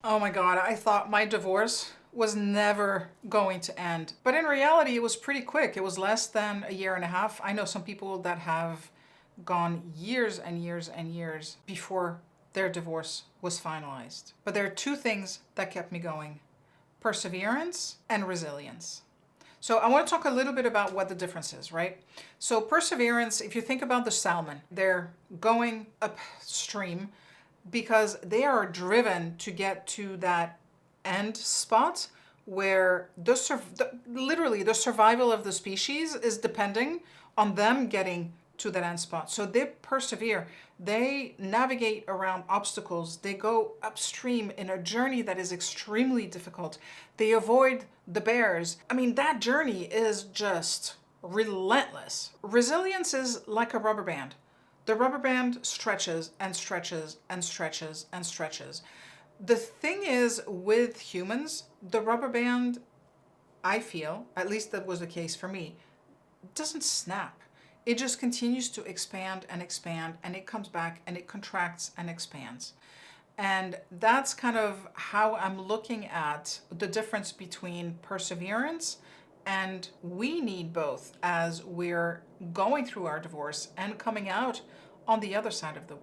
Oh my God, I thought my divorce was never going to end. But in reality, it was pretty quick. It was less than a year and a half. I know some people that have gone years and years and years before their divorce was finalized. But there are two things that kept me going: perseverance and resilience. So I want to talk a little bit about what the difference is, right? So perseverance, if you think about the salmon, they're going upstream because they are driven to get to that end spot where literally the survival of the species is depending on them getting to that end spot. So they persevere, they navigate around obstacles, they go upstream in a journey that is extremely difficult. They avoid the bears. I mean, that journey is just relentless. Resilience is like a rubber band. The rubber band stretches and stretches and stretches and stretches. The thing is, with humans, the rubber band, I feel, at least that was the case for me, doesn't snap. It just continues to expand and expand, and it comes back and it contracts and expands. And that's kind of how I'm looking at the difference between perseverance, and we need both as we're going through our divorce and coming out on the other side of the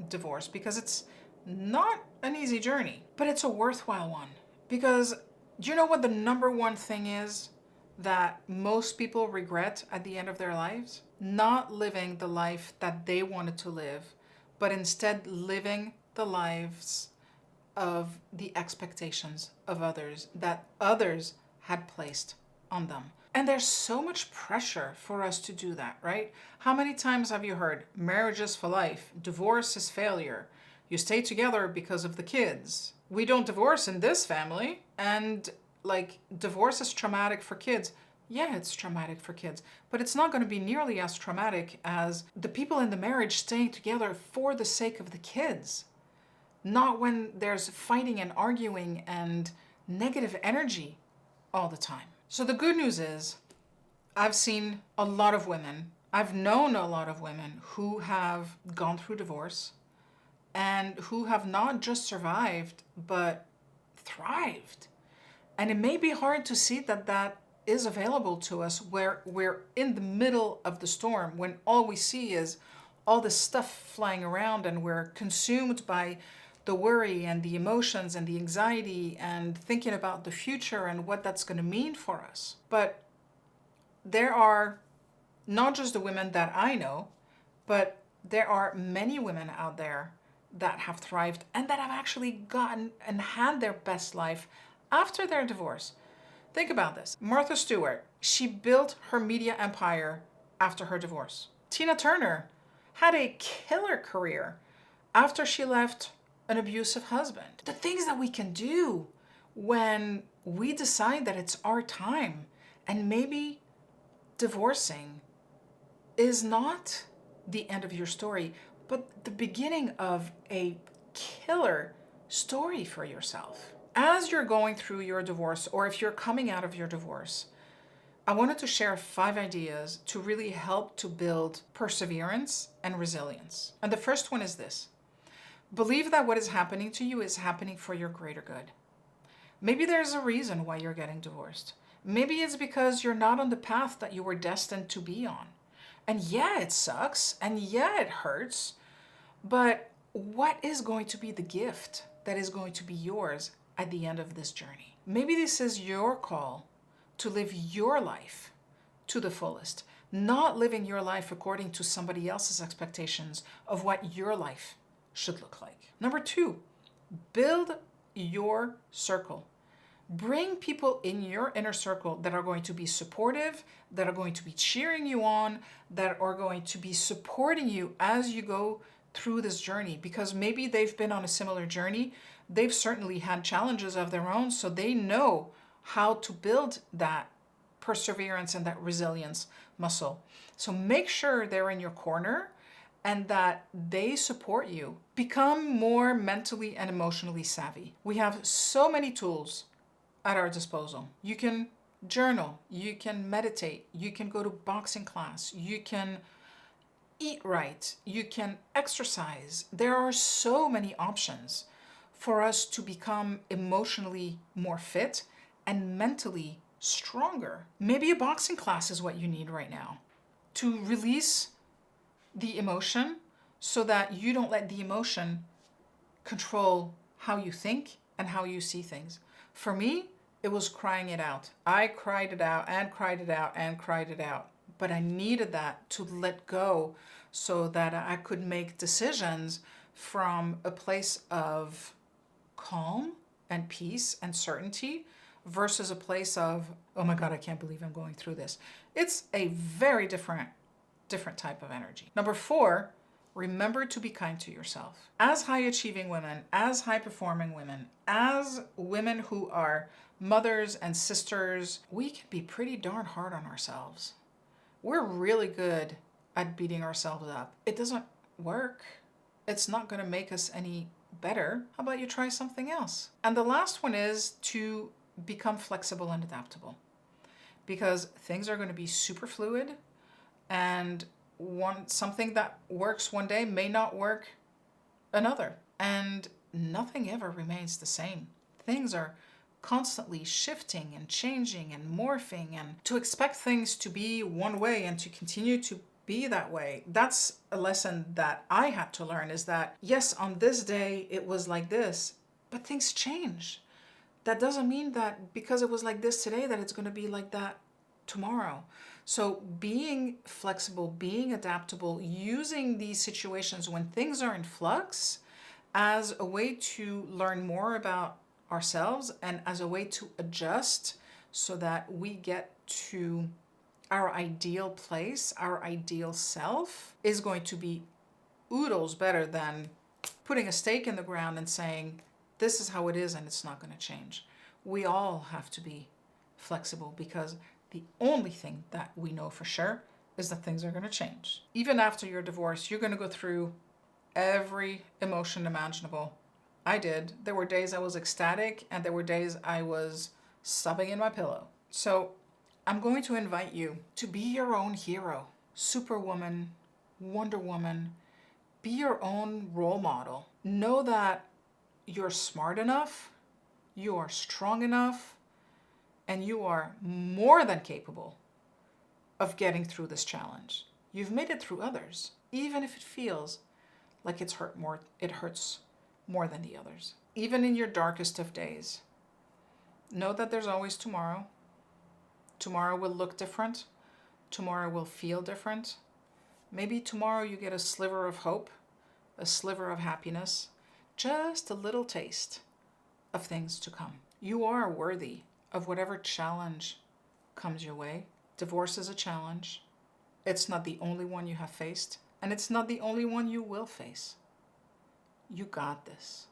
divorce, because it's not an easy journey, but it's a worthwhile one. Because do you know what the number one thing is that most people regret at the end of their lives? Not living the life that they wanted to live, but instead living the lives of the expectations of others that others had placed on them. And there's so much pressure for us to do that, right? How many times have you heard marriage is for life, divorce is failure, you stay together because of the kids, we don't divorce in this family, and like divorce is traumatic for kids. Yeah, it's traumatic for kids, but it's not going to be nearly as traumatic as the people in the marriage staying together for the sake of the kids. Not when there's fighting and arguing and negative energy all the time. So the good news is, I've seen a lot of women, I've known a lot of women who have gone through divorce and who have not just survived, but thrived. And it may be hard to see that that is available to us where we're in the middle of the storm, when all we see is all this stuff flying around and we're consumed by the worry and the emotions and the anxiety and thinking about the future and what that's going to mean for us. But there are not just the women that I know, but there are many women out there that have thrived and that have actually gotten and had their best life after their divorce. Think about this. Martha Stewart, she built her media empire after her divorce. Tina Turner had a killer career after she left an abusive husband. The things that we can do when we decide that it's our time, and maybe divorcing is not the end of your story, but the beginning of a killer story for yourself. As you're going through your divorce, or if you're coming out of your divorce, I wanted to share 5 ideas to really help to build perseverance and resilience. And the first one is this: believe that what is happening to you is happening for your greater good. Maybe there's a reason why you're getting divorced. Maybe it's because you're not on the path that you were destined to be on. And yeah, it sucks, and yeah, it hurts, but what is going to be the gift that is going to be yours at the end of this journey? Maybe this is your call to live your life to the fullest, not living your life according to somebody else's expectations of what your life should look like. Number 2, build your circle. Bring people in your inner circle that are going to be supportive, that are going to be cheering you on, that are going to be supporting you as you go through this journey, because maybe they've been on a similar journey. They've certainly had challenges of their own, so they know how to build that perseverance and that resilience muscle. So make sure they're in your corner and that they support you. Become more mentally and emotionally savvy. We have so many tools at our disposal. You can journal, you can meditate, you can go to boxing class, you can eat right, you can exercise. There are so many options for us to become emotionally more fit and mentally stronger. Maybe a boxing class is what you need right now to release the emotion so that you don't let the emotion control how you think and how you see things. For me, it was crying it out. I cried it out and cried it out and cried it out. But I needed that to let go so that I could make decisions from a place of calm and peace and certainty versus a place of, oh my God, I can't believe I'm going through this. It's a very different type of energy. Number 4, remember to be kind to yourself. As high achieving women, as high performing women, as women who are mothers and sisters, we can be pretty darn hard on ourselves. We're really good at beating ourselves up. It doesn't work. It's not going to make us any better. How about you try something else? And the last one is to become flexible and adaptable, because things are going to be super fluid, and something that works one day may not work another, and nothing ever remains the same. Things are constantly shifting and changing and morphing, and to expect things to be one way and to continue to be that way, that's a lesson that I had to learn, is that yes, on this day it was like this, but things change. That doesn't mean that because it was like this today that it's going to be like that tomorrow. So being flexible, being adaptable, using these situations when things are in flux as a way to learn more about ourselves and as a way to adjust so that we get to our ideal place, our ideal self, is going to be oodles better than putting a stake in the ground and saying, this is how it is and it's not going to change. We all have to be flexible, because the only thing that we know for sure is that things are going to change. Even after your divorce, you're going to go through every emotion imaginable. I did. There were days I was ecstatic and there were days I was sobbing in my pillow. So I'm going to invite you to be your own hero, Superwoman, Wonder Woman. Be your own role model. Know that you're smart enough, you are strong enough, and you are more than capable of getting through this challenge. You've made it through others, even if it feels like it hurts more than the others. Even in your darkest of days, know that there's always tomorrow. Tomorrow will look different. Tomorrow will feel different. Maybe tomorrow you get a sliver of hope, a sliver of happiness, just a little taste of things to come. You are worthy of whatever challenge comes your way. Divorce is a challenge. It's not the only one you have faced, and it's not the only one you will face. You got this.